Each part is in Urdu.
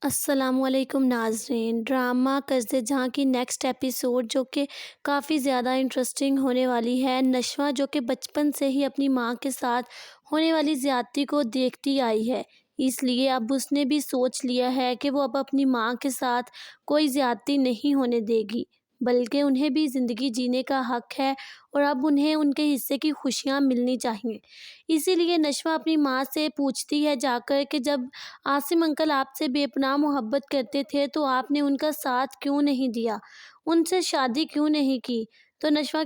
السلام علیکم ناظرین، ڈرامہ قصد جہاں کی نیکسٹ ایپیسوڈ جو کہ کافی زیادہ انٹرسٹنگ ہونے والی ہے۔ نشوہ جو کہ بچپن سے ہی اپنی ماں کے ساتھ ہونے والی زیادتی کو دیکھتی آئی ہے، اس لیے اب اس نے بھی سوچ لیا ہے کہ وہ اب اپنی ماں کے ساتھ کوئی زیادتی نہیں ہونے دے گی، بلکہ انہیں بھی زندگی جینے کا حق ہے اور اب انہیں ان کے حصے کی خوشیاں ملنی چاہیے۔ اسی لیے نشوہ اپنی ماں سے پوچھتی ہے جا کر کہ جب عاصم انکل آپ سے بے پناہ محبت کرتے تھے تو آپ نے ان کا ساتھ کیوں نہیں دیا، ان سے شادی کیوں نہیں کی؟ تو نشوہ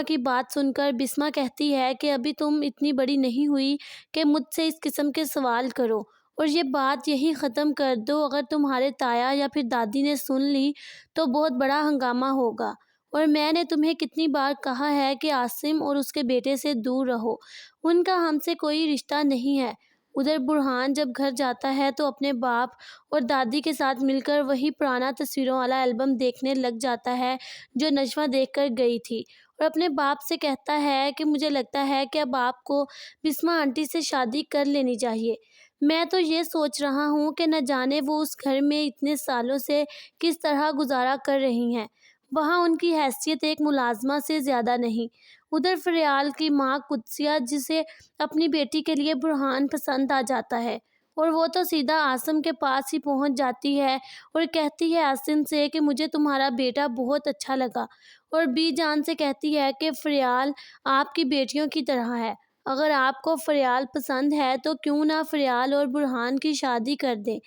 کی بات سن کر بسمہ کہتی ہے کہ ابھی تم اتنی بڑی نہیں ہوئی کہ مجھ سے اس قسم کے سوال کرو، اور یہ بات یہی ختم کر دو۔ اگر تمہارے تایا یا پھر دادی نے سن لی تو بہت بڑا ہنگامہ ہوگا، اور میں نے تمہیں کتنی بار کہا ہے کہ عاصم اور اس کے بیٹے سے دور رہو، ان کا ہم سے کوئی رشتہ نہیں ہے۔ ادھر برہان جب گھر جاتا ہے تو اپنے باپ اور دادی کے ساتھ مل کر وہی پرانا تصویروں والا البم دیکھنے لگ جاتا ہے جو نشوہ دیکھ کر گئی تھی، اور اپنے باپ سے کہتا ہے کہ مجھے لگتا ہے کہ اب آپ کو بسمہ آنٹی سے شادی کر لینی چاہیے۔ میں تو یہ سوچ رہا ہوں کہ نہ جانے وہ اس گھر میں اتنے سالوں سے کس طرح گزارا کر رہی ہیں، وہاں ان کی حیثیت ایک ملازمہ سے زیادہ نہیں۔ ادھر فریال کی ماں قدسیہ، جسے اپنی بیٹی کے لیے برہان پسند آ جاتا ہے، اور وہ تو سیدھا عاصم کے پاس ہی پہنچ جاتی ہے اور کہتی ہے عاصم سے کہ مجھے تمہارا بیٹا بہت اچھا لگا، اور بی جان سے کہتی ہے کہ فریال آپ کی بیٹیوں کی طرح ہے، اگر آپ کو فریال پسند ہے تو کیوں نہ فریال اور برہان کی شادی کر دیں۔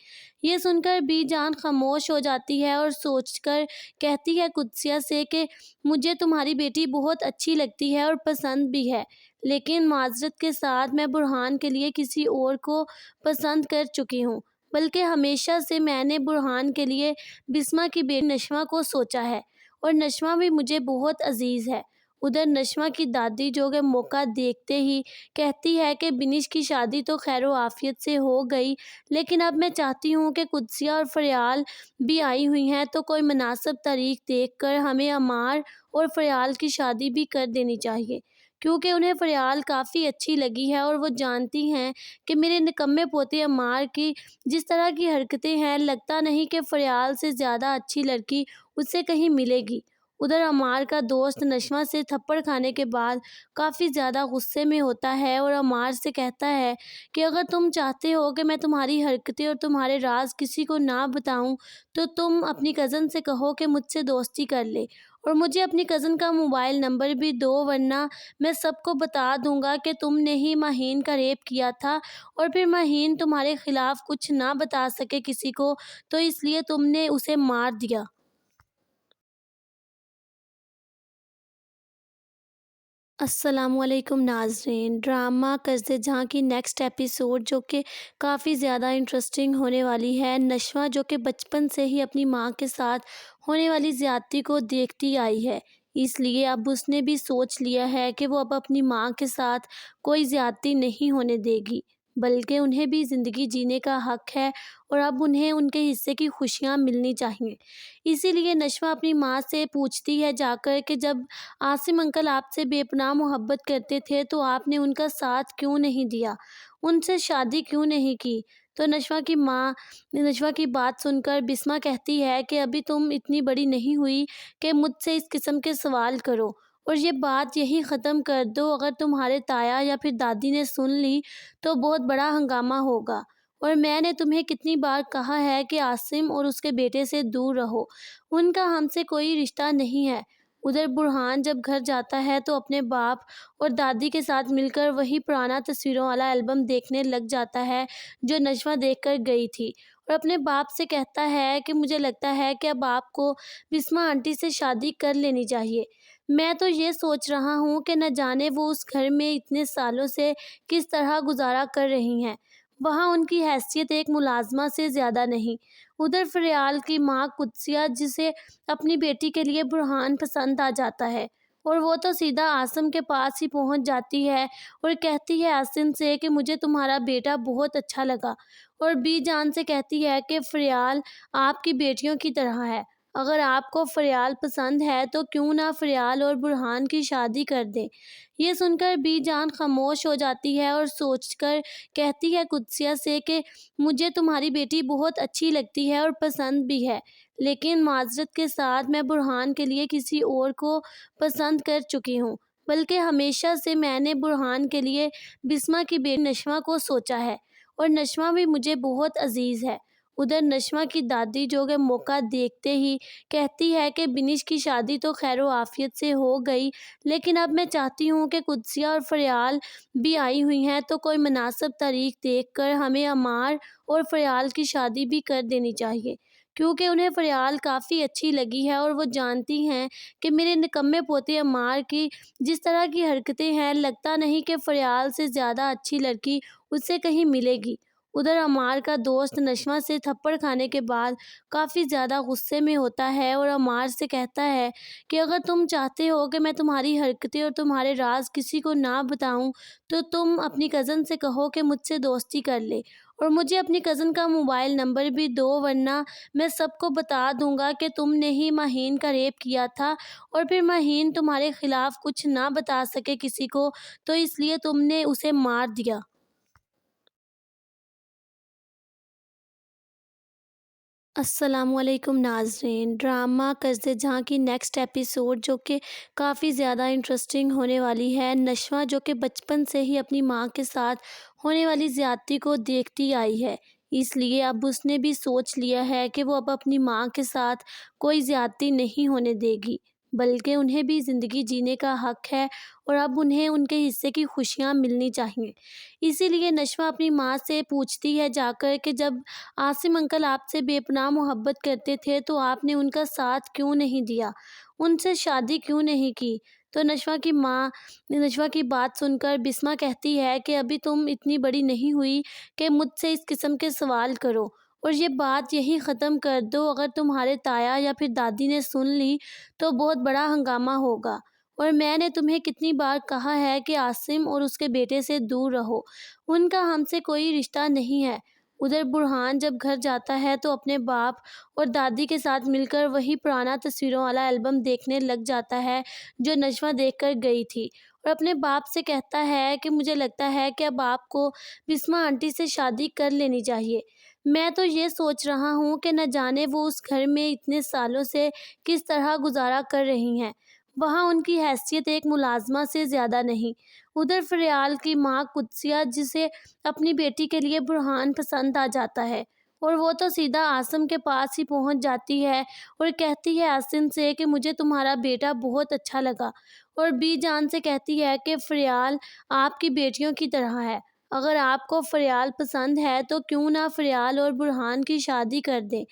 یہ سن کر بی جان خاموش ہو جاتی ہے اور سوچ کر کہتی ہے قدسیہ سے کہ مجھے تمہاری بیٹی بہت اچھی لگتی ہے اور پسند بھی ہے، لیکن معذرت کے ساتھ میں برہان کے لیے کسی اور کو پسند کر چکی ہوں، بلکہ ہمیشہ سے میں نے برہان کے لیے بسمہ کی بیٹی نشوہ کو سوچا ہے، اور نشوہ بھی مجھے بہت عزیز ہے۔ ادھر نشوہ کی دادی جو کہ موقع دیکھتے ہی کہتی ہے کہ بنش کی شادی تو خیر و عافیت سے ہو گئی، لیکن اب میں چاہتی ہوں کہ قدسیہ اور فریال بھی آئی ہوئی ہیں تو کوئی مناسب تاریخ دیکھ کر ہمیں عمار اور فریال کی شادی بھی کر دینی چاہیے، کیونکہ انہیں فریال کافی اچھی لگی ہے، اور وہ جانتی ہیں کہ میرے نکمے پوتے عمار کی جس طرح کی حرکتیں ہیں، لگتا نہیں کہ فریال سے زیادہ اچھی لڑکی اسے کہیں ملے گی۔ ادھر عمار کا دوست نشوہ سے تھپڑ کھانے کے بعد کافی زیادہ غصے میں ہوتا ہے اور عمار سے کہتا ہے کہ اگر تم چاہتے ہو کہ میں تمہاری حرکتیں اور تمہارے راز کسی کو نہ بتاؤں تو تم اپنی کزن سے کہو کہ مجھ سے دوستی کر لے، اور مجھے اپنی کزن کا موبائل نمبر بھی دو، ورنہ میں سب کو بتا دوں گا کہ تم نے ہی ماہین کا ریپ کیا تھا، اور پھر ماہین تمہارے خلاف کچھ نہ بتا سکے کسی کو، تو اس لیے تم نے اسے مار دیا۔ السلام علیکم ناظرین، ڈرامہ قصد جہاں کی نیکسٹ ایپیسوڈ جو کہ کافی زیادہ انٹرسٹنگ ہونے والی ہے۔ نشوہ جو کہ بچپن سے ہی اپنی ماں کے ساتھ ہونے والی زیادتی کو دیکھتی آئی ہے، اس لیے اب اس نے بھی سوچ لیا ہے کہ وہ اب اپنی ماں کے ساتھ کوئی زیادتی نہیں ہونے دے گی، بلکہ انہیں بھی زندگی جینے کا حق ہے اور اب انہیں ان کے حصے کی خوشیاں ملنی چاہیے۔ اسی لیے نشوہ اپنی ماں سے پوچھتی ہے جا کر کہ جب عاصم انکل آپ سے بے پناہ محبت کرتے تھے تو آپ نے ان کا ساتھ کیوں نہیں دیا، ان سے شادی کیوں نہیں کی؟ تو نشوہ کی بات سن کر بسمہ کہتی ہے کہ ابھی تم اتنی بڑی نہیں ہوئی کہ مجھ سے اس قسم کے سوال کرو، اور یہ بات یہی ختم کر دو۔ اگر تمہارے تایا یا پھر دادی نے سن لی تو بہت بڑا ہنگامہ ہوگا، اور میں نے تمہیں کتنی بار کہا ہے کہ عاصم اور اس کے بیٹے سے دور رہو، ان کا ہم سے کوئی رشتہ نہیں ہے۔ ادھر برہان جب گھر جاتا ہے تو اپنے باپ اور دادی کے ساتھ مل کر وہی پرانا تصویروں والا البم دیکھنے لگ جاتا ہے جو نشوہ دیکھ کر گئی تھی، اور اپنے باپ سے کہتا ہے کہ مجھے لگتا ہے کہ اب آپ کو بسمہ آنٹی سے شادی کر لینی چاہیے۔ میں تو یہ سوچ رہا ہوں کہ نہ جانے وہ اس گھر میں اتنے سالوں سے کس طرح گزارا کر رہی ہیں، وہاں ان کی حیثیت ایک ملازمہ سے زیادہ نہیں۔ ادھر فریال کی ماں قدسیہ، جسے اپنی بیٹی کے لیے برہان پسند آ جاتا ہے، اور وہ تو سیدھا عاصم کے پاس ہی پہنچ جاتی ہے اور کہتی ہے عاصم سے کہ مجھے تمہارا بیٹا بہت اچھا لگا، اور بی جان سے کہتی ہے کہ فریال آپ کی بیٹیوں کی طرح ہے، اگر آپ کو فریال پسند ہے تو کیوں نہ فریال اور برہان کی شادی کر دیں۔ یہ سن کر بی جان خاموش ہو جاتی ہے اور سوچ کر کہتی ہے قدسیہ سے کہ مجھے تمہاری بیٹی بہت اچھی لگتی ہے اور پسند بھی ہے، لیکن معذرت کے ساتھ میں برہان کے لیے کسی اور کو پسند کر چکی ہوں، بلکہ ہمیشہ سے میں نے برہان کے لیے بسمہ کی بیٹی نشمہ کو سوچا ہے، اور نشمہ بھی مجھے بہت عزیز ہے۔ ادھر نشمہ کی دادی جو کہ موقع دیکھتے ہی کہتی ہے کہ بنش کی شادی تو خیر و عافیت سے ہو گئی، لیکن اب میں چاہتی ہوں کہ قدسیہ اور فریال بھی آئی ہوئی ہیں تو کوئی مناسب تاریخ دیکھ کر ہمیں عمار اور فریال کی شادی بھی کر دینی چاہیے، کیونکہ انہیں فریال کافی اچھی لگی ہے اور وہ جانتی ہیں کہ میرے نکمے پوتے عمار کی جس طرح کی حرکتیں ہیں، لگتا نہیں کہ فریال سے زیادہ اچھی لڑکی اس سے کہیں ملے گی۔ ادھر عمار کا دوست نشمہ سے تھپڑ کھانے کے بعد کافی زیادہ غصے میں ہوتا ہے اور عمار سے کہتا ہے کہ اگر تم چاہتے ہو کہ میں تمہاری حرکتیں اور تمہارے راز کسی کو نہ بتاؤں تو تم اپنی کزن سے کہو کہ مجھ سے دوستی کر لے، اور مجھے اپنی کزن کا موبائل نمبر بھی دو، ورنہ میں سب کو بتا دوں گا کہ تم نے ہی مہین کا ریپ کیا تھا، اور پھر مہین تمہارے خلاف کچھ نہ بتا سکے کسی کو، تو اس لیے تم نے اسے مار دیا۔ السلام علیکم ناظرین، ڈرامہ قصد جہاں کی نیکسٹ ایپیسوڈ جو کہ کافی زیادہ انٹرسٹنگ ہونے والی ہے۔ نشوہ جو کہ بچپن سے ہی اپنی ماں کے ساتھ ہونے والی زیادتی کو دیکھتی آئی ہے، اس لیے اب اس نے بھی سوچ لیا ہے کہ وہ اب اپنی ماں کے ساتھ کوئی زیادتی نہیں ہونے دے گی، بلکہ انہیں بھی زندگی جینے کا حق ہے اور اب انہیں ان کے حصے کی خوشیاں ملنی چاہیے۔ اسی لیے نشوہ اپنی ماں سے پوچھتی ہے جا کر کہ جب عاصم انکل آپ سے بے پناہ محبت کرتے تھے تو آپ نے ان کا ساتھ کیوں نہیں دیا، ان سے شادی کیوں نہیں کی؟ تو نشوہ کی بات سن کر بسمہ کہتی ہے کہ ابھی تم اتنی بڑی نہیں ہوئی کہ مجھ سے اس قسم کے سوال کرو، اور یہ بات یہی ختم کر دو، اگر تمہارے تایا یا پھر دادی نے سن لی تو بہت بڑا ہنگامہ ہوگا، اور میں نے تمہیں کتنی بار کہا ہے کہ عاصم اور اس کے بیٹے سے دور رہو، ان کا ہم سے کوئی رشتہ نہیں ہے۔ ادھر برہان جب گھر جاتا ہے تو اپنے باپ اور دادی کے ساتھ مل کر وہی پرانا تصویروں والا البم دیکھنے لگ جاتا ہے جو نشوہ دیکھ کر گئی تھی، اور اپنے باپ سے کہتا ہے کہ مجھے لگتا ہے کہ اب آپ کو بسمہ آنٹی سے شادی کر لینی چاہیے۔ میں تو یہ سوچ رہا ہوں کہ نہ جانے وہ اس گھر میں اتنے سالوں سے کس طرح گزارا کر رہی ہیں، وہاں ان کی حیثیت ایک ملازمہ سے زیادہ نہیں۔ ادھر فریال کی ماں قدسیہ جسے اپنی بیٹی کے لیے برہان پسند آ جاتا ہے، اور وہ تو سیدھا عاصم کے پاس ہی پہنچ جاتی ہے اور کہتی ہے عاصم سے کہ مجھے تمہارا بیٹا بہت اچھا لگا، اور بی جان سے کہتی ہے کہ فریال آپ کی بیٹیوں کی طرح ہے، اگر آپ کو فریال پسند ہے تو کیوں نہ فریال اور برہان کی شادی کر دیں۔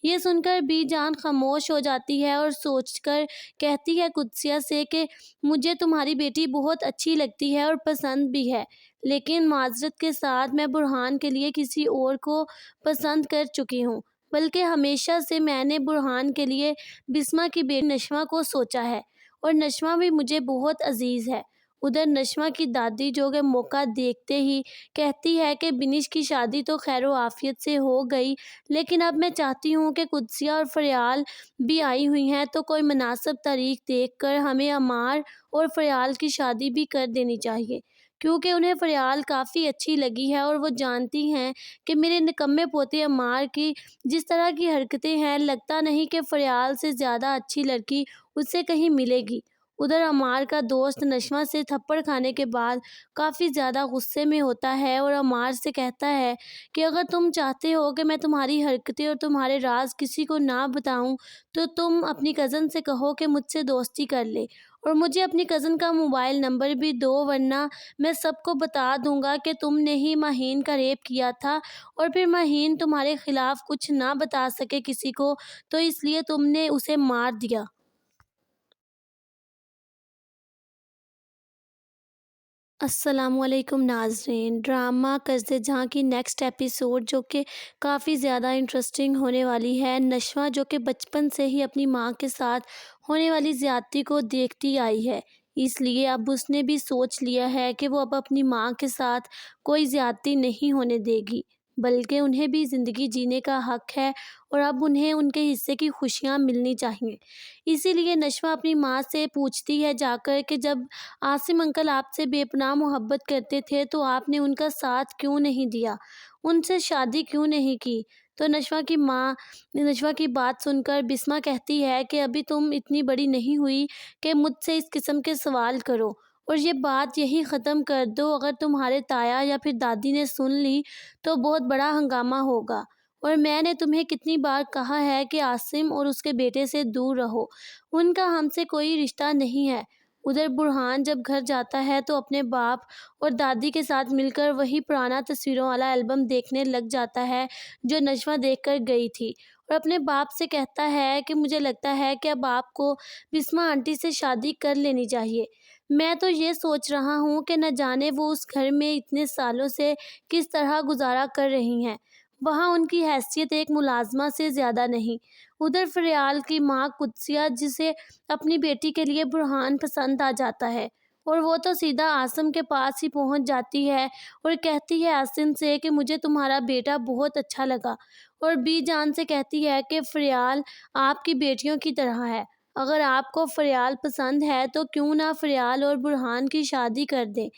یہ سن کر بی جان خاموش ہو جاتی ہے اور سوچ کر کہتی ہے قدسیہ سے کہ مجھے تمہاری بیٹی بہت اچھی لگتی ہے اور پسند بھی ہے، لیکن معذرت کے ساتھ میں برہان کے لیے کسی اور کو پسند کر چکی ہوں، بلکہ ہمیشہ سے میں نے برہان کے لیے بسمہ کی بیٹی نشمہ کو سوچا ہے، اور نشمہ بھی مجھے بہت عزیز ہے۔ ادھر نشمہ کی دادی جو کہ موقع دیکھتے ہی کہتی ہے کہ بنش کی شادی تو خیر و عافیت سے ہو گئی، لیکن اب میں چاہتی ہوں کہ قدسیہ اور فریال بھی آئی ہوئی ہیں تو کوئی مناسب تاریخ دیکھ کر ہمیں عمار اور فریال کی شادی بھی کر دینی چاہیے، کیونکہ انہیں فریال کافی اچھی لگی ہے اور وہ جانتی ہیں کہ میرے نکمے پوتے عمار کی جس طرح کی حرکتیں ہیں، لگتا نہیں کہ فریال سے زیادہ اچھی لڑکی اس سے کہیں ملے گی۔ ادھر عمار کا دوست نشمہ سے تھپڑ کھانے کے بعد کافی زیادہ غصے میں ہوتا ہے اور عمار سے کہتا ہے کہ اگر تم چاہتے ہو کہ میں تمہاری حرکتیں اور تمہارے راز کسی کو نہ بتاؤں تو تم اپنی کزن سے کہو کہ مجھ سے دوستی کر لے، اور مجھے اپنی کزن کا موبائل نمبر بھی دو، ورنہ میں سب کو بتا دوں گا کہ تم نے ہی مہین کا ریپ کیا تھا، اور پھر مہین تمہارے خلاف کچھ نہ بتا سکے کسی کو، تو اس لیے تم نے اسے مار دیا۔ السلام علیکم ناظرین، ڈرامہ قصد جہاں کی نیکسٹ ایپیسوڈ جو کہ کافی زیادہ انٹرسٹنگ ہونے والی ہے۔ نشوہ جو کہ بچپن سے ہی اپنی ماں کے ساتھ ہونے والی زیادتی کو دیکھتی آئی ہے، اس لیے اب اس نے بھی سوچ لیا ہے کہ وہ اب اپنی ماں کے ساتھ کوئی زیادتی نہیں ہونے دے گی، بلکہ انہیں بھی زندگی جینے کا حق ہے اور اب انہیں ان کے حصے کی خوشیاں ملنی چاہیے۔ اسی لیے نشوہ اپنی ماں سے پوچھتی ہے جا کر کہ جب عاصم انکل آپ سے بے پناہ محبت کرتے تھے تو آپ نے ان کا ساتھ کیوں نہیں دیا، ان سے شادی کیوں نہیں کی؟ تو نشوہ کی بات سن کر بسمہ کہتی ہے کہ ابھی تم اتنی بڑی نہیں ہوئی کہ مجھ سے اس قسم کے سوال کرو، اور یہ بات یہی ختم کر دو۔ اگر تمہارے تایا یا پھر دادی نے سن لی تو بہت بڑا ہنگامہ ہوگا، اور میں نے تمہیں کتنی بار کہا ہے کہ عاصم اور اس کے بیٹے سے دور رہو، ان کا ہم سے کوئی رشتہ نہیں ہے۔ ادھر برہان جب گھر جاتا ہے تو اپنے باپ اور دادی کے ساتھ مل کر وہی پرانا تصویروں والا البم دیکھنے لگ جاتا ہے جو نشوہ دیکھ کر گئی تھی، اور اپنے باپ سے کہتا ہے کہ مجھے لگتا ہے کہ اب آپ کو بسمہ آنٹی سے شادی کر لینی چاہیے۔ میں تو یہ سوچ رہا ہوں کہ نہ جانے وہ اس گھر میں اتنے سالوں سے کس طرح گزارا کر رہی ہیں، وہاں ان کی حیثیت ایک ملازمہ سے زیادہ نہیں۔ ادھر فریال کی ماں قدسیہ، جسے اپنی بیٹی کے لیے برہان پسند آ جاتا ہے، اور وہ تو سیدھا عاصم کے پاس ہی پہنچ جاتی ہے اور کہتی ہے عاصم سے کہ مجھے تمہارا بیٹا بہت اچھا لگا، اور بی جان سے کہتی ہے کہ فریال آپ کی بیٹیوں کی طرح ہے، اگر آپ کو فریال پسند ہے تو کیوں نہ فریال اور برہان کی شادی کر دیں۔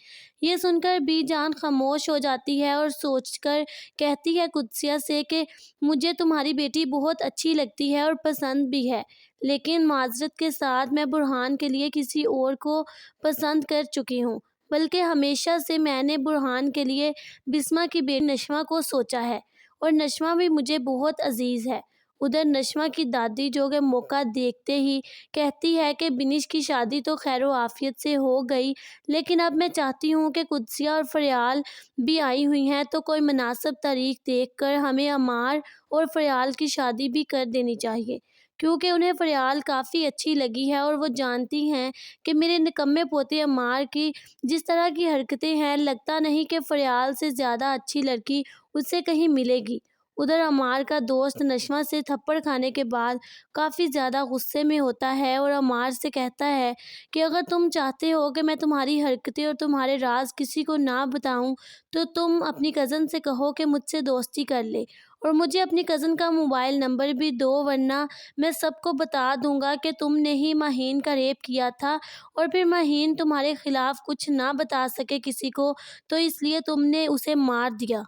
یہ سن کر بی جان خاموش ہو جاتی ہے اور سوچ کر کہتی ہے قدسیہ سے کہ مجھے تمہاری بیٹی بہت اچھی لگتی ہے اور پسند بھی ہے، لیکن معذرت کے ساتھ میں برہان کے لیے کسی اور کو پسند کر چکی ہوں، بلکہ ہمیشہ سے میں نے برہان کے لیے بسمہ کی بیٹی نشوہ کو سوچا ہے، اور نشوہ بھی مجھے بہت عزیز ہے۔ ادھر نشوہ کی دادی جو کہ موقع دیکھتے ہی کہتی ہے کہ بنش کی شادی تو خیر و عافیت سے ہو گئی، لیکن اب میں چاہتی ہوں کہ قدسیہ اور فریال بھی آئی ہوئی ہیں تو کوئی مناسب تاریخ دیکھ کر ہمیں عمار اور فریال کی شادی بھی کر دینی چاہیے، کیونکہ انہیں فریال کافی اچھی لگی ہے، اور وہ جانتی ہیں کہ میرے نکمے پوتے عمار کی جس طرح کی حرکتیں ہیں، لگتا نہیں کہ فریال سے زیادہ اچھی لڑکی اس سے کہیں ملے گی۔ ادھر عمار کا دوست نشوہ سے تھپڑ کھانے کے بعد کافی زیادہ غصے میں ہوتا ہے اور عمار سے کہتا ہے کہ اگر تم چاہتے ہو کہ میں تمہاری حرکتیں اور تمہارے راز کسی کو نہ بتاؤں تو تم اپنی کزن سے کہو کہ مجھ سے دوستی کر لے، اور مجھے اپنی کزن کا موبائل نمبر بھی دو، ورنہ میں سب کو بتا دوں گا کہ تم نے ہی مہین کا ریپ کیا تھا، اور پھر مہین تمہارے خلاف کچھ نہ بتا سکے کسی کو، تو اس لیے تم نے اسے مار دیا۔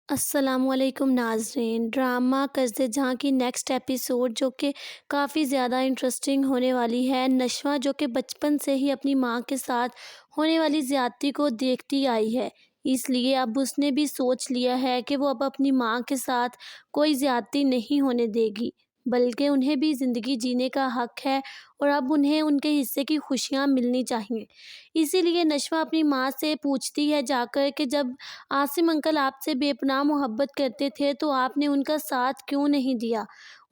السلام علیکم ناظرین، ڈرامہ قصد جہاں کی نیکسٹ ایپیسوڈ جو کہ کافی زیادہ انٹرسٹنگ ہونے والی ہے۔ نشوہ جو کہ بچپن سے ہی اپنی ماں کے ساتھ ہونے والی زیادتی کو دیکھتی آئی ہے، اس لیے اب اس نے بھی سوچ لیا ہے کہ وہ اب اپنی ماں کے ساتھ کوئی زیادتی نہیں ہونے دے گی، بلکہ انہیں بھی زندگی جینے کا حق ہے اور اب انہیں ان کے حصے کی خوشیاں ملنی چاہیے۔ اسی لیے نشوہ اپنی ماں سے پوچھتی ہے جا کر کہ جب عاصم انکل آپ سے بے پناہ محبت کرتے تھے تو آپ نے ان کا ساتھ کیوں نہیں دیا،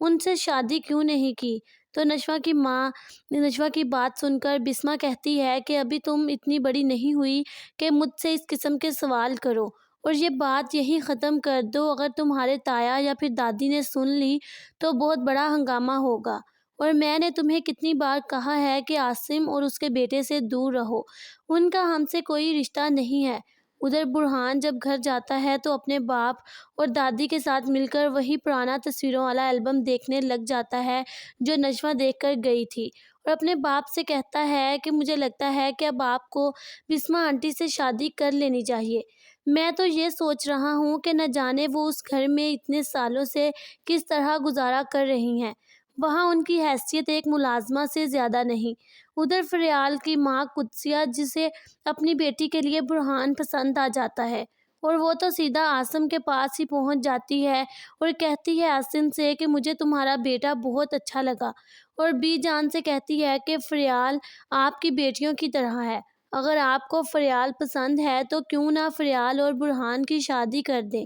ان سے شادی کیوں نہیں کی؟ تو نشوہ کی بات سن کر بسمہ کہتی ہے کہ ابھی تم اتنی بڑی نہیں ہوئی کہ مجھ سے اس قسم کے سوال کرو، اور یہ بات یہی ختم کر دو۔ اگر تمہارے تایا یا پھر دادی نے سن لی تو بہت بڑا ہنگامہ ہوگا، اور میں نے تمہیں کتنی بار کہا ہے کہ عاصم اور اس کے بیٹے سے دور رہو، ان کا ہم سے کوئی رشتہ نہیں ہے۔ ادھر برہان جب گھر جاتا ہے تو اپنے باپ اور دادی کے ساتھ مل کر وہی پرانا تصویروں والا البم دیکھنے لگ جاتا ہے جو نشوہ دیکھ کر گئی تھی، اور اپنے باپ سے کہتا ہے کہ مجھے لگتا ہے کہ اب آپ کو بسمہ آنٹی سے شادی کر لینی چاہیے۔ میں تو یہ سوچ رہا ہوں کہ نہ جانے وہ اس گھر میں اتنے سالوں سے کس طرح گزارا کر رہی ہیں، وہاں ان کی حیثیت ایک ملازمہ سے زیادہ نہیں۔ ادھر فریال کی ماں قدسیہ، جسے اپنی بیٹی کے لیے برہان پسند آ جاتا ہے، اور وہ تو سیدھا عاصم کے پاس ہی پہنچ جاتی ہے اور کہتی ہے عاصم سے کہ مجھے تمہارا بیٹا بہت اچھا لگا، اور بی جان سے کہتی ہے کہ فریال آپ کی بیٹیوں کی طرح ہے، اگر آپ کو فریال پسند ہے تو کیوں نہ فریال اور برہان کی شادی کر دیں۔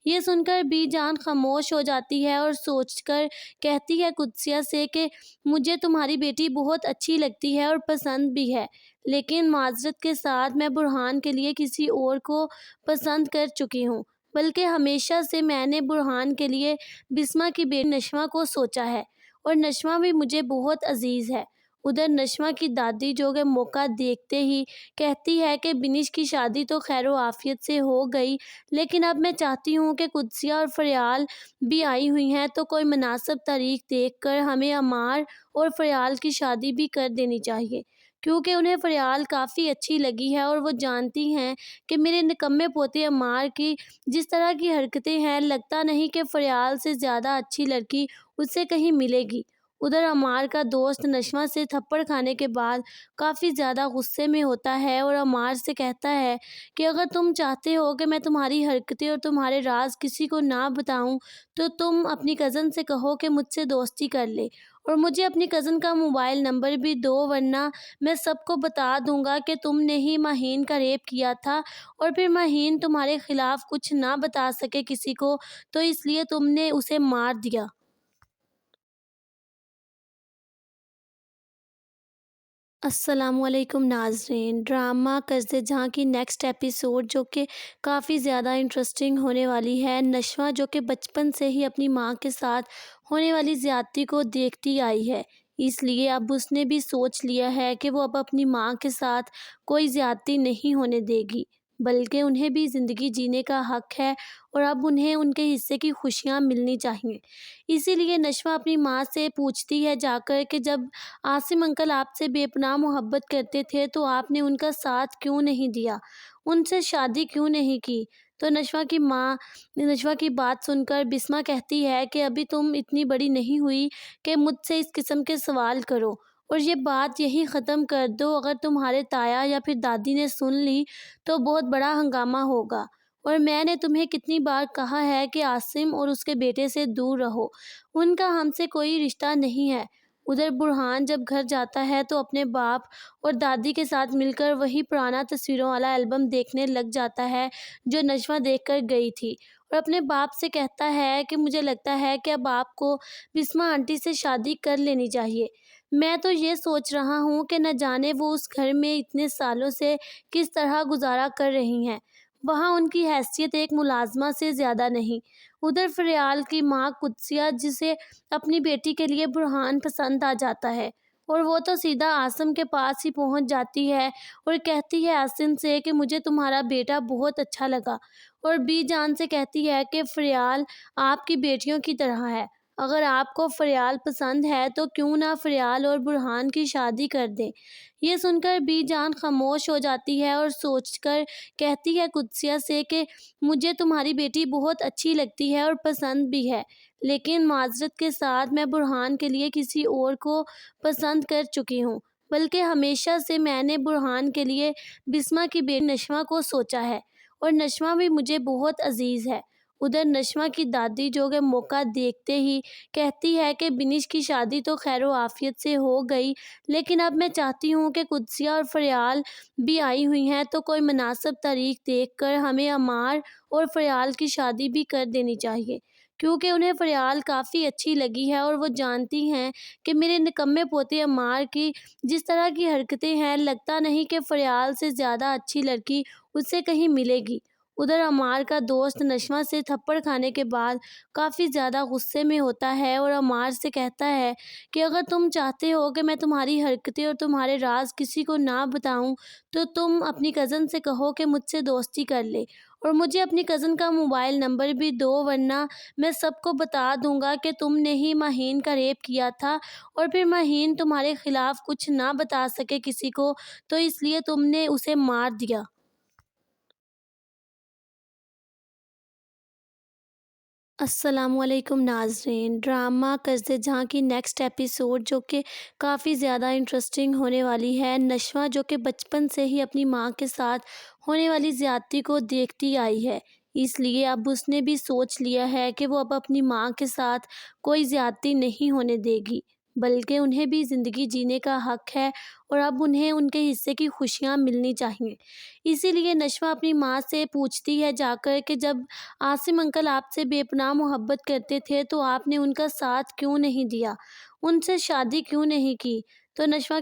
یہ سن کر بی جان خاموش ہو جاتی ہے اور سوچ کر کہتی ہے قدسیہ سے کہ مجھے تمہاری بیٹی بہت اچھی لگتی ہے اور پسند بھی ہے، لیکن معذرت کے ساتھ میں برہان کے لیے کسی اور کو پسند کر چکی ہوں، بلکہ ہمیشہ سے میں نے برہان کے لیے بسمہ کی بیٹی نشوہ کو سوچا ہے، اور نشوہ بھی مجھے بہت عزیز ہے۔ ادھر نشمہ کی دادی جو کہ موقع دیکھتے ہی کہتی ہے کہ بنش کی شادی تو خیر و عافیت سے ہو گئی، لیکن اب میں چاہتی ہوں کہ قدسیہ اور فریال بھی آئی ہوئی ہیں تو کوئی مناسب تاریخ دیکھ کر ہمیں عمار اور فریال کی شادی بھی کر دینی چاہیے، کیونکہ انہیں فریال کافی اچھی لگی ہے اور وہ جانتی ہیں کہ میرے نکمے پوتے عمار کی جس طرح کی حرکتیں ہیں، لگتا نہیں کہ فریال سے زیادہ اچھی لڑکی اس سے کہیں ملے گی۔ ادھر عمار کا دوست نشمہ سے تھپڑ کھانے کے بعد کافی زیادہ غصے میں ہوتا ہے اور عمار سے کہتا ہے کہ اگر تم چاہتے ہو کہ میں تمہاری حرکتیں اور تمہارے راز کسی کو نہ بتاؤں تو تم اپنی کزن سے کہو کہ مجھ سے دوستی کر لے اور مجھے اپنی کزن کا موبائل نمبر بھی دو، ورنہ میں سب کو بتا دوں گا کہ تم نے ہی ماہین کا ریپ کیا تھا اور پھر ماہین تمہارے خلاف کچھ نہ بتا سکے کسی کو، تو اس لیے تم نے اسے مار دیا۔ السلام علیکم ناظرین، ڈرامہ قصد جہاں کی نیکسٹ ایپیسوڈ جو کہ کافی زیادہ انٹرسٹنگ ہونے والی ہے۔ نشوہ جو کہ بچپن سے ہی اپنی ماں کے ساتھ ہونے والی زیادتی کو دیکھتی آئی ہے، اس لیے اب اس نے بھی سوچ لیا ہے کہ وہ اب اپنی ماں کے ساتھ کوئی زیادتی نہیں ہونے دے گی، بلکہ انہیں بھی زندگی جینے کا حق ہے اور اب انہیں ان کے حصے کی خوشیاں ملنی چاہیے۔ اسی لیے نشوہ اپنی ماں سے پوچھتی ہے جا کر کہ جب عاصم انکل آپ سے بے پناہ محبت کرتے تھے تو آپ نے ان کا ساتھ کیوں نہیں دیا، ان سے شادی کیوں نہیں کی؟ تو نشوہ کی بات سن کر بسمہ کہتی ہے کہ ابھی تم اتنی بڑی نہیں ہوئی کہ مجھ سے اس قسم کے سوال کرو اور یہ بات یہی ختم کر دو، اگر تمہارے تایا یا پھر دادی نے سن لی تو بہت بڑا ہنگامہ ہوگا، اور میں نے تمہیں کتنی بار کہا ہے کہ عاصم اور اس کے بیٹے سے دور رہو، ان کا ہم سے کوئی رشتہ نہیں ہے۔ ادھر برہان جب گھر جاتا ہے تو اپنے باپ اور دادی کے ساتھ مل کر وہی پرانا تصویروں والا البم دیکھنے لگ جاتا ہے جو نشوہ دیکھ کر گئی تھی، اور اپنے باپ سے کہتا ہے کہ مجھے لگتا ہے کہ اب آپ کو بسمہ آنٹی سے شادی کر لینی چاہیے۔ میں تو یہ سوچ رہا ہوں کہ نہ جانے وہ اس گھر میں اتنے سالوں سے کس طرح گزارا کر رہی ہیں، وہاں ان کی حیثیت ایک ملازمہ سے زیادہ نہیں۔ ادھر فریال کی ماں قدسیہ جسے اپنی بیٹی کے لیے برہان پسند آ جاتا ہے اور وہ تو سیدھا عاصم کے پاس ہی پہنچ جاتی ہے اور کہتی ہے عاصم سے کہ مجھے تمہارا بیٹا بہت اچھا لگا، اور بی جان سے کہتی ہے کہ فریال آپ کی بیٹیوں کی طرح ہے، اگر آپ کو فریال پسند ہے تو کیوں نہ فریال اور برہان کی شادی کر دیں۔ یہ سن کر بی جان خاموش ہو جاتی ہے اور سوچ کر کہتی ہے قدسیہ سے کہ مجھے تمہاری بیٹی بہت اچھی لگتی ہے اور پسند بھی ہے، لیکن معذرت کے ساتھ میں برہان کے لیے کسی اور کو پسند کر چکی ہوں، بلکہ ہمیشہ سے میں نے برہان کے لیے بسمہ کی بیٹی نشمہ کو سوچا ہے اور نشمہ بھی مجھے بہت عزیز ہے۔ ادھر نشمہ کی دادی جو کہ موقع دیکھتے ہی کہتی ہے کہ بنش کی شادی تو خیر و عافیت سے ہو گئی، لیکن اب میں چاہتی ہوں کہ قدسیہ اور فریال بھی آئی ہوئی ہیں تو کوئی مناسب تاریخ دیکھ کر ہمیں عمار اور فریال کی شادی بھی کر دینی چاہیے، کیونکہ انہیں فریال کافی اچھی لگی ہے اور وہ جانتی ہیں کہ میرے نکمے پوتے عمار کی جس طرح کی حرکتیں ہیں، لگتا نہیں کہ فریال سے زیادہ اچھی لڑکی اس سے کہیں ملے گی۔ ادھر عمار کا دوست نشمہ سے تھپڑ کھانے کے بعد کافی زیادہ غصے میں ہوتا ہے اور عمار سے کہتا ہے کہ اگر تم چاہتے ہو کہ میں تمہاری حرکتیں اور تمہارے راز کسی کو نہ بتاؤں تو تم اپنی کزن سے کہو کہ مجھ سے دوستی کر لے اور مجھے اپنی کزن کا موبائل نمبر بھی دو، ورنہ میں سب کو بتا دوں گا کہ تم نے ہی ماہین کا ریپ کیا تھا اور پھر ماہین تمہارے خلاف کچھ نہ بتا سکے کسی کو، تو اس لیے تم نے اسے مار دیا۔ السلام علیکم ناظرین، ڈرامہ قصد جہاں کی نیکسٹ ایپیسوڈ جو کہ کافی زیادہ انٹرسٹنگ ہونے والی ہے۔ نشوہ جو کہ بچپن سے ہی اپنی ماں کے ساتھ ہونے والی زیادتی کو دیکھتی آئی ہے، اس لیے اب اس نے بھی سوچ لیا ہے کہ وہ اب اپنی ماں کے ساتھ کوئی زیادتی نہیں ہونے دے گی، بلکہ انہیں بھی زندگی جینے کا حق ہے اور اب انہیں ان کے حصے کی خوشیاں ملنی چاہیے۔ اسی لیے نشوہ اپنی ماں سے پوچھتی ہے جا کر کہ جب عاصم انکل آپ سے بے پناہ محبت کرتے تھے تو آپ نے ان کا ساتھ کیوں نہیں دیا، ان سے شادی کیوں نہیں کی؟ تو نشوہ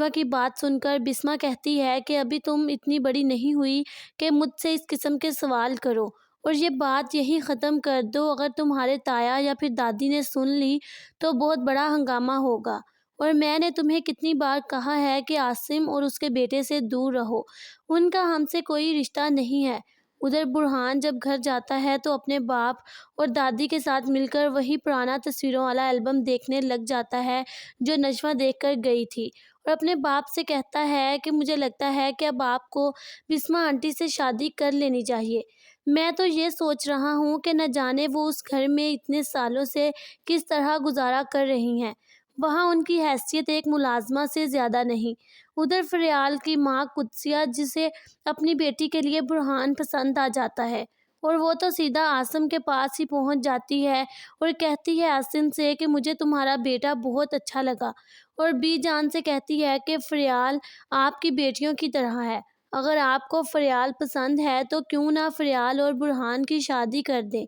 کی بات سن کر بسمہ کہتی ہے کہ ابھی تم اتنی بڑی نہیں ہوئی کہ مجھ سے اس قسم کے سوال کرو اور یہ بات یہی ختم کر دو، اگر تمہارے تایا یا پھر دادی نے سن لی تو بہت بڑا ہنگامہ ہوگا۔ اور میں نے تمہیں کتنی بار کہا ہے کہ عاصم اور اس کے بیٹے سے دور رہو، ان کا ہم سے کوئی رشتہ نہیں ہے۔ ادھر برہان جب گھر جاتا ہے تو اپنے باپ اور دادی کے ساتھ مل کر وہی پرانا تصویروں والا البم دیکھنے لگ جاتا ہے جو نشوہ دیکھ کر گئی تھی، اور اپنے باپ سے کہتا ہے کہ مجھے لگتا ہے کہ اب آپ کو بسمہ آنٹی سے شادی کر لینی چاہیے۔ میں تو یہ سوچ رہا ہوں کہ نہ جانے وہ اس گھر میں اتنے سالوں سے کس طرح گزارا کر رہی ہیں۔ وہاں ان کی حیثیت ایک ملازمہ سے زیادہ نہیں۔ ادھر فریال کی ماں قدسیہ، جسے اپنی بیٹی کے لیے برہان پسند آ جاتا ہے، اور وہ تو سیدھا عاصم کے پاس ہی پہنچ جاتی ہے اور کہتی ہے عاصم سے کہ مجھے تمہارا بیٹا بہت اچھا لگا، اور بی جان سے کہتی ہے کہ فریال آپ کی بیٹیوں کی طرح ہے۔ اگر آپ کو فریال پسند ہے تو کیوں نہ فریال اور برہان کی شادی کر دیں۔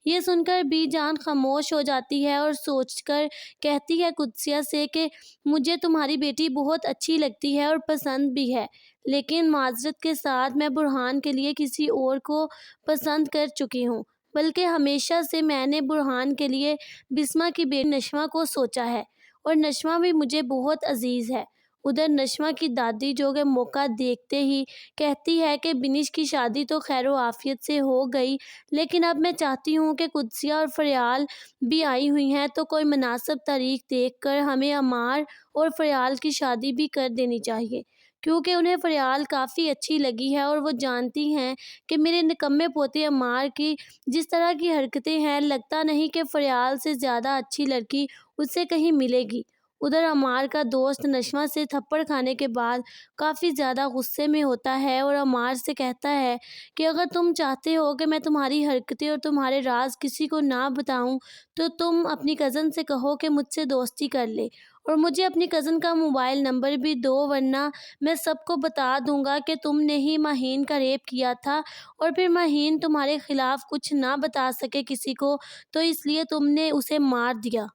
یہ سن کر بی جان خاموش ہو جاتی ہے اور سوچ کر کہتی ہے قدسیہ سے کہ مجھے تمہاری بیٹی بہت اچھی لگتی ہے اور پسند بھی ہے، لیکن معذرت کے ساتھ میں برہان کے لیے کسی اور کو پسند کر چکی ہوں، بلکہ ہمیشہ سے میں نے برہان کے لیے بسمہ کی بیٹی نشوہ کو سوچا ہے، اور نشوہ بھی مجھے بہت عزیز ہے۔ ادھر نشوہ کی دادی جو کہ موقع دیکھتے ہی کہتی ہے کہ بنش کی شادی تو خیر و عافیت سے ہو گئی، لیکن اب میں چاہتی ہوں کہ قدسیہ اور فریال بھی آئی ہوئی ہیں تو کوئی مناسب تاریخ دیکھ کر ہمیں عمار اور فریال کی شادی بھی کر دینی چاہیے، کیونکہ انہیں فریال کافی اچھی لگی ہے، اور وہ جانتی ہیں کہ میرے نکمے پوتے عمار کی جس طرح کی حرکتیں ہیں، لگتا نہیں کہ فریال سے زیادہ اچھی لڑکی اس سے کہیں ملے گی۔ ادھر عمار کا دوست نشوہ سے تھپڑ کھانے کے بعد کافی زیادہ غصے میں ہوتا ہے اور عمار سے کہتا ہے کہ اگر تم چاہتے ہو کہ میں تمہاری حرکتیں اور تمہارے راز کسی کو نہ بتاؤں تو تم اپنی کزن سے کہو کہ مجھ سے دوستی کر لے، اور مجھے اپنی کزن کا موبائل نمبر بھی دو، ورنہ میں سب کو بتا دوں گا کہ تم نے ہی مہین کا ریپ کیا تھا، اور پھر مہین تمہارے خلاف کچھ نہ بتا سکے کسی کو، تو اس لیے تم نے اسے مار دیا۔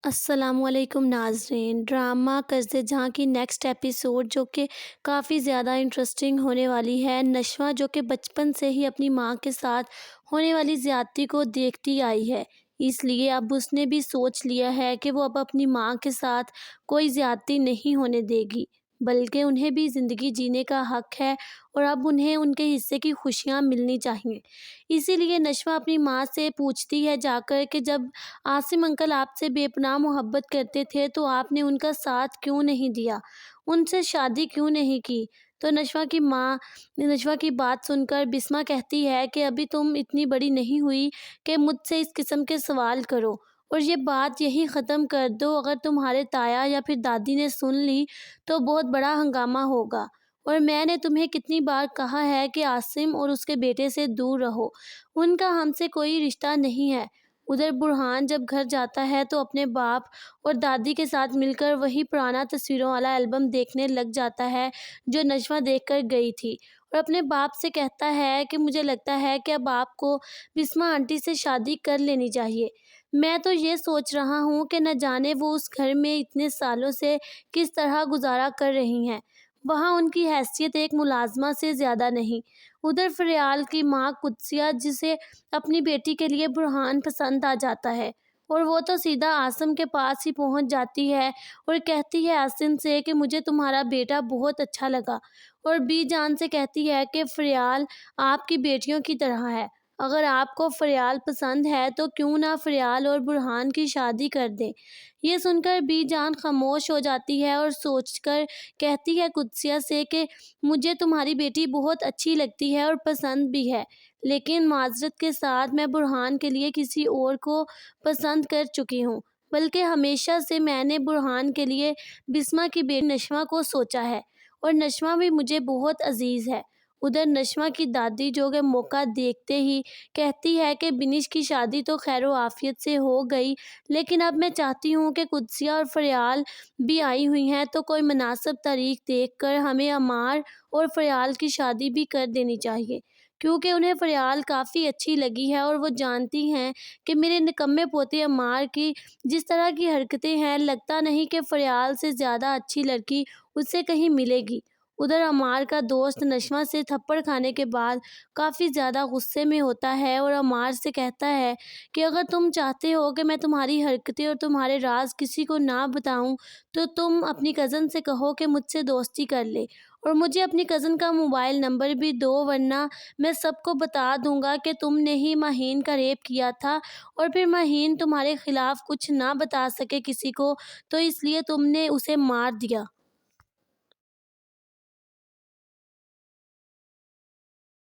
السلام علیکم ناظرین، ڈرامہ قصد جہاں کی نیکسٹ ایپیسوڈ جو کہ کافی زیادہ انٹرسٹنگ ہونے والی ہے۔ نشوہ جو کہ بچپن سے ہی اپنی ماں کے ساتھ ہونے والی زیادتی کو دیکھتی آئی ہے، اس لیے اب اس نے بھی سوچ لیا ہے کہ وہ اب اپنی ماں کے ساتھ کوئی زیادتی نہیں ہونے دے گی، بلکہ انہیں بھی زندگی جینے کا حق ہے، اور اب انہیں ان کے حصے کی خوشیاں ملنی چاہیے۔ اسی لیے نشوہ اپنی ماں سے پوچھتی ہے جا کر کہ جب عاصم انکل آپ سے بے پناہ محبت کرتے تھے تو آپ نے ان کا ساتھ کیوں نہیں دیا، ان سے شادی کیوں نہیں کی؟ تو نشوہ کی بات سن کر بسمہ کہتی ہے کہ ابھی تم اتنی بڑی نہیں ہوئی کہ مجھ سے اس قسم کے سوال کرو، اور یہ بات یہی ختم کر دو، اگر تمہارے تایا یا پھر دادی نے سن لی تو بہت بڑا ہنگامہ ہوگا، اور میں نے تمہیں کتنی بار کہا ہے کہ عاصم اور اس کے بیٹے سے دور رہو، ان کا ہم سے کوئی رشتہ نہیں ہے۔ ادھر برہان جب گھر جاتا ہے تو اپنے باپ اور دادی کے ساتھ مل کر وہی پرانا تصویروں والا البم دیکھنے لگ جاتا ہے جو نشوہ دیکھ کر گئی تھی، اور اپنے باپ سے کہتا ہے کہ مجھے لگتا ہے کہ اب آپ کو بسمہ آنٹی سے شادی کر لینی چاہیے۔ میں تو یہ سوچ رہا ہوں کہ نہ جانے وہ اس گھر میں اتنے سالوں سے کس طرح گزارا کر رہی ہیں۔ وہاں ان کی حیثیت ایک ملازمہ سے زیادہ نہیں۔ ادھر فریال کی ماں قدسیہ، جسے اپنی بیٹی کے لیے برہان پسند آ جاتا ہے، اور وہ تو سیدھا عاصم کے پاس ہی پہنچ جاتی ہے اور کہتی ہے عاصم سے کہ مجھے تمہارا بیٹا بہت اچھا لگا، اور بی جان سے کہتی ہے کہ فریال آپ کی بیٹیوں کی طرح ہے۔ اگر آپ کو فریال پسند ہے تو کیوں نہ فریال اور برہان کی شادی کر دیں۔ یہ سن کر بی جان خاموش ہو جاتی ہے اور سوچ کر کہتی ہے قدسیہ سے کہ مجھے تمہاری بیٹی بہت اچھی لگتی ہے اور پسند بھی ہے، لیکن معذرت کے ساتھ میں برہان کے لیے کسی اور کو پسند کر چکی ہوں، بلکہ ہمیشہ سے میں نے برہان کے لیے بسمہ کی بیٹی نشوہ کو سوچا ہے، اور نشوہ بھی مجھے بہت عزیز ہے۔ ادھر نشوہ کی دادی جو کہ موقع دیکھتے ہی کہتی ہے کہ بنش کی شادی تو خیر و عافیت سے ہو گئی، لیکن اب میں چاہتی ہوں کہ قدسیہ اور فریال بھی آئی ہوئی ہیں تو کوئی مناسب تاریخ دیکھ کر ہمیں عمار اور فریال کی شادی بھی کر دینی چاہیے، کیونکہ انہیں فریال کافی اچھی لگی ہے، اور وہ جانتی ہیں کہ میرے نکمے پوتے عمار کی جس طرح کی حرکتیں ہیں، لگتا نہیں کہ فریال سے زیادہ اچھی لڑکی اس سے کہیں ملے گی۔ ادھر عمار کا دوست نشوہ سے تھپڑ کھانے کے بعد کافی زیادہ غصے میں ہوتا ہے اور عمار سے کہتا ہے کہ اگر تم چاہتے ہو کہ میں تمہاری حرکتیں اور تمہارے راز کسی کو نہ بتاؤں تو تم اپنی کزن سے کہو کہ مجھ سے دوستی کر لے اور مجھے اپنی کزن کا موبائل نمبر بھی دو، ورنہ میں سب کو بتا دوں گا کہ تم نے ہی مہین کا ریپ کیا تھا اور پھر مہین تمہارے خلاف کچھ نہ بتا سکے کسی کو، تو اس لیے تم نے اسے مار دیا۔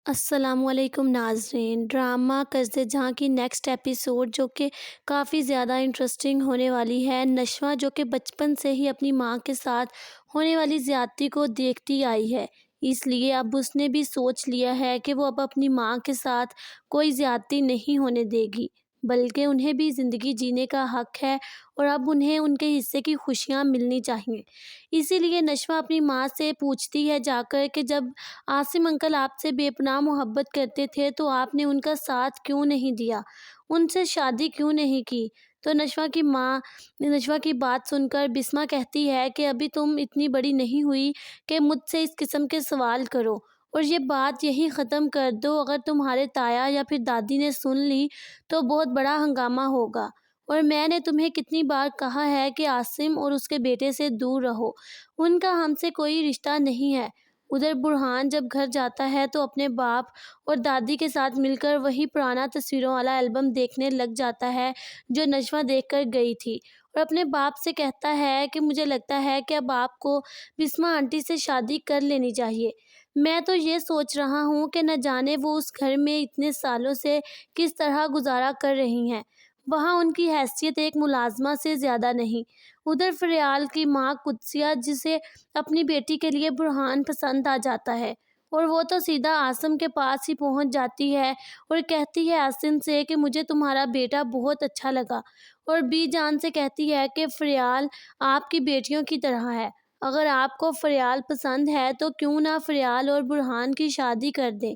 السلام علیکم ناظرین، ڈرامہ قصدِ جہاں کی نیکسٹ ایپیسوڈ جو کہ کافی زیادہ انٹرسٹنگ ہونے والی ہے۔ نشوہ جو کہ بچپن سے ہی اپنی ماں کے ساتھ ہونے والی زیادتی کو دیکھتی آئی ہے، اس لیے اب اس نے بھی سوچ لیا ہے کہ وہ اب اپنی ماں کے ساتھ کوئی زیادتی نہیں ہونے دے گی، بلکہ انہیں بھی زندگی جینے کا حق ہے اور اب انہیں ان کے حصے کی خوشیاں ملنی چاہیے۔ اسی لیے نشوہ اپنی ماں سے پوچھتی ہے جا کر کہ جب عاصم انکل آپ سے بے پناہ محبت کرتے تھے تو آپ نے ان کا ساتھ کیوں نہیں دیا، ان سے شادی کیوں نہیں کی؟ تو نشوہ کی بات سن کر بسمہ کہتی ہے کہ ابھی تم اتنی بڑی نہیں ہوئی کہ مجھ سے اس قسم کے سوال کرو، اور یہ بات یہی ختم کر دو، اگر تمہارے تایا یا پھر دادی نے سن لی تو بہت بڑا ہنگامہ ہوگا، اور میں نے تمہیں کتنی بار کہا ہے کہ عاصم اور اس کے بیٹے سے دور رہو، ان کا ہم سے کوئی رشتہ نہیں ہے۔ ادھر برہان جب گھر جاتا ہے تو اپنے باپ اور دادی کے ساتھ مل کر وہی پرانا تصویروں والا البم دیکھنے لگ جاتا ہے جو نشوہ دیکھ کر گئی تھی، اور اپنے باپ سے کہتا ہے کہ مجھے لگتا ہے کہ اب آپ کو بسمہ آنٹی سے شادی کر لینی چاہیے۔ میں تو یہ سوچ رہا ہوں کہ نہ جانے وہ اس گھر میں اتنے سالوں سے کس طرح گزارا کر رہی ہیں، وہاں ان کی حیثیت ایک ملازمہ سے زیادہ نہیں۔ ادھر فریال کی ماں قدسیہ، جسے اپنی بیٹی کے لیے برہان پسند آ جاتا ہے، اور وہ تو سیدھا عاصم کے پاس ہی پہنچ جاتی ہے اور کہتی ہے عاصم سے کہ مجھے تمہارا بیٹا بہت اچھا لگا، اور بی جان سے کہتی ہے کہ فریال آپ کی بیٹیوں کی طرح ہے، اگر آپ کو فریال پسند ہے تو کیوں نہ فریال اور برہان کی شادی کر دیں۔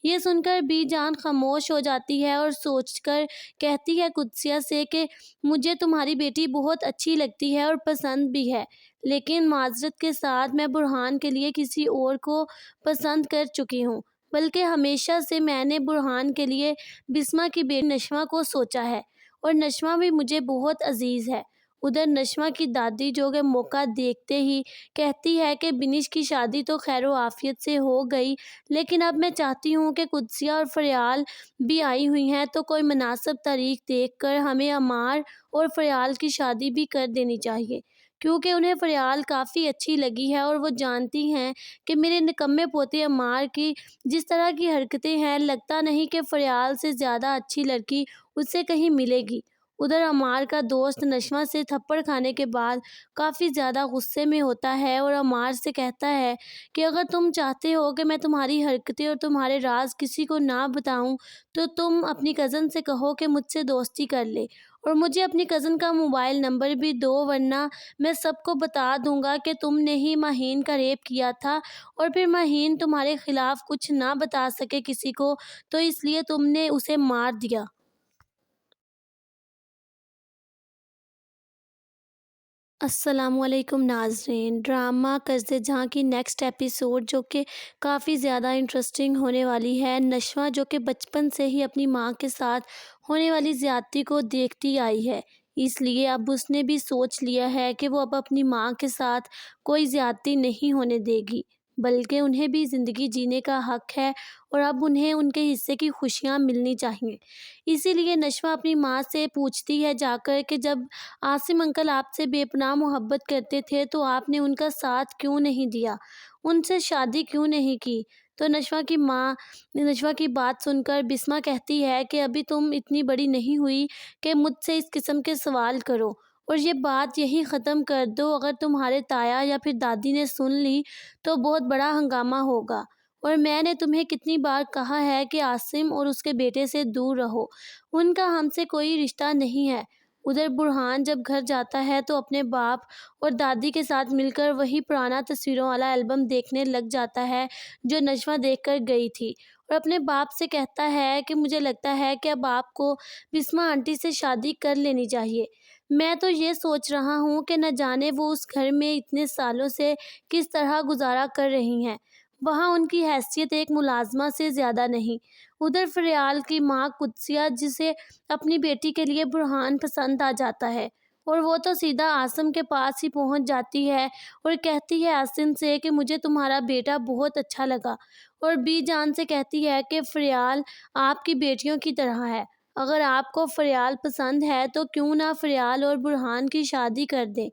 یہ سن کر بی جان خاموش ہو جاتی ہے اور سوچ کر کہتی ہے قدسیہ سے کہ مجھے تمہاری بیٹی بہت اچھی لگتی ہے اور پسند بھی ہے، لیکن معذرت کے ساتھ میں برہان کے لیے کسی اور کو پسند کر چکی ہوں، بلکہ ہمیشہ سے میں نے برہان کے لیے بسمہ کی بیٹی نشوہ کو سوچا ہے، اور نشوہ بھی مجھے بہت عزیز ہے۔ ادھر نشوہ کی دادی جو کہ موقع دیکھتے ہی کہتی ہے کہ بنش کی شادی تو خیر و عافیت سے ہو گئی، لیکن اب میں چاہتی ہوں کہ قدسیہ اور فریال بھی آئی ہوئی ہیں تو کوئی مناسب تاریخ دیکھ کر ہمیں عمار اور فریال کی شادی بھی کر دینی چاہیے، کیونکہ انہیں فریال کافی اچھی لگی ہے اور وہ جانتی ہیں کہ میرے نکمے پوتے عمار کی جس طرح کی حرکتیں ہیں، لگتا نہیں کہ فریال سے زیادہ اچھی لڑکی اس سے کہیں ملے گی۔ ادھر عمار کا دوست نشوہ سے تھپڑ کھانے کے بعد کافی زیادہ غصے میں ہوتا ہے اور عمار سے کہتا ہے کہ اگر تم چاہتے ہو کہ میں تمہاری حرکتیں اور تمہارے راز کسی کو نہ بتاؤں تو تم اپنی کزن سے کہو کہ مجھ سے دوستی کر لے اور مجھے اپنی کزن کا موبائل نمبر بھی دو، ورنہ میں سب کو بتا دوں گا کہ تم نے ہی مہین کا ریپ کیا تھا اور پھر مہین تمہارے خلاف کچھ نہ بتا سکے کسی کو، تو اس لیے تم نے اسے مار دیا۔ السلام علیکم ناظرین، ڈرامہ قصدِ جہاں کی نیکسٹ ایپیسوڈ جو کہ کافی زیادہ انٹرسٹنگ ہونے والی ہے۔ نشوہ جو کہ بچپن سے ہی اپنی ماں کے ساتھ ہونے والی زیادتی کو دیکھتی آئی ہے، اس لیے اب اس نے بھی سوچ لیا ہے کہ وہ اب اپنی ماں کے ساتھ کوئی زیادتی نہیں ہونے دے گی، بلکہ انہیں بھی زندگی جینے کا حق ہے اور اب انہیں ان کے حصے کی خوشیاں ملنی چاہیے۔ اسی لیے نشوہ اپنی ماں سے پوچھتی ہے جا کر کہ جب عاصم انکل آپ سے بے پناہ محبت کرتے تھے تو آپ نے ان کا ساتھ کیوں نہیں دیا، ان سے شادی کیوں نہیں کی؟ تو نشوہ کی بات سن کر بسمہ کہتی ہے کہ ابھی تم اتنی بڑی نہیں ہوئی کہ مجھ سے اس قسم کے سوال کرو، اور یہ بات یہی ختم کر دو، اگر تمہارے تایا یا پھر دادی نے سن لی تو بہت بڑا ہنگامہ ہوگا، اور میں نے تمہیں کتنی بار کہا ہے کہ عاصم اور اس کے بیٹے سے دور رہو، ان کا ہم سے کوئی رشتہ نہیں ہے۔ ادھر برہان جب گھر جاتا ہے تو اپنے باپ اور دادی کے ساتھ مل کر وہی پرانا تصویروں والا البم دیکھنے لگ جاتا ہے جو نشوہ دیکھ کر گئی تھی، اور اپنے باپ سے کہتا ہے کہ مجھے لگتا ہے کہ اب آپ کو بسمہ آنٹی سے شادی کر لینی چاہیے۔ میں تو یہ سوچ رہا ہوں کہ نہ جانے وہ اس گھر میں اتنے سالوں سے کس طرح گزارا کر رہی ہیں۔ وہاں ان کی حیثیت ایک ملازمہ سے زیادہ نہیں۔ ادھر فریال کی ماں قدسیہ، جسے اپنی بیٹی کے لیے برہان پسند آ جاتا ہے، اور وہ تو سیدھا عاصم کے پاس ہی پہنچ جاتی ہے اور کہتی ہے عاصم سے کہ مجھے تمہارا بیٹا بہت اچھا لگا، اور بی جان سے کہتی ہے کہ فریال آپ کی بیٹیوں کی طرح ہے۔ اگر آپ کو فریال پسند ہے تو کیوں نہ فریال اور برہان کی شادی کر دیں۔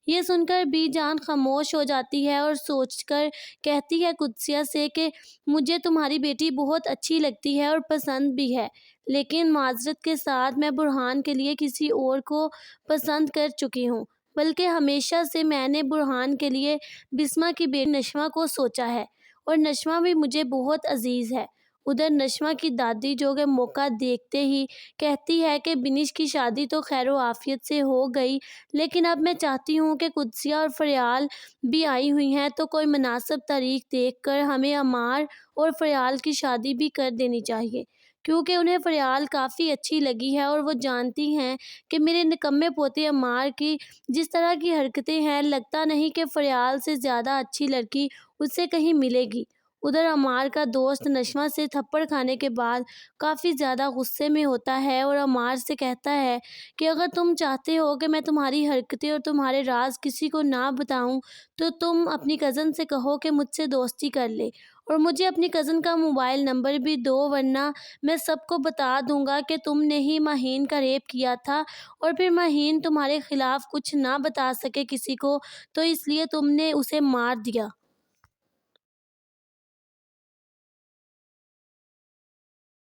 یہ سن کر بی جان خاموش ہو جاتی ہے اور سوچ کر کہتی ہے قدسیہ سے کہ مجھے تمہاری بیٹی بہت اچھی لگتی ہے اور پسند بھی ہے، لیکن معذرت کے ساتھ میں برہان کے لیے کسی اور کو پسند کر چکی ہوں، بلکہ ہمیشہ سے میں نے برہان کے لیے بسمہ کی بیٹی نشمہ کو سوچا ہے، اور نشمہ بھی مجھے بہت عزیز ہے۔ ادھر نشمہ کی دادی جو کہ موقع دیکھتے ہی کہتی ہے کہ بنش کی شادی تو خیر و عافیت سے ہو گئی، لیکن اب میں چاہتی ہوں کہ قدسیہ اور فریال بھی آئی ہوئی ہیں تو کوئی مناسب تاریخ دیکھ کر ہمیں عمار اور فریال کی شادی بھی کر دینی چاہیے، کیونکہ انہیں فریال کافی اچھی لگی ہے، اور وہ جانتی ہیں کہ میرے نکمے پوتے عمار کی جس طرح کی حرکتیں ہیں، لگتا نہیں کہ فریال سے زیادہ اچھی لڑکی اسے کہیں ملے گی۔ ادھر عمار کا دوست نشمہ سے تھپڑ کھانے کے بعد کافی زیادہ غصے میں ہوتا ہے اور عمار سے کہتا ہے کہ اگر تم چاہتے ہو کہ میں تمہاری حرکتیں اور تمہارے راز کسی کو نہ بتاؤں تو تم اپنی کزن سے کہو کہ مجھ سے دوستی کر لے، اور مجھے اپنی کزن کا موبائل نمبر بھی دو، ورنہ میں سب کو بتا دوں گا کہ تم نے ہی مہین کا ریپ کیا تھا، اور پھر مہین تمہارے خلاف کچھ نہ بتا سکے کسی کو، تو اس لیے تم نے اسے مار دیا۔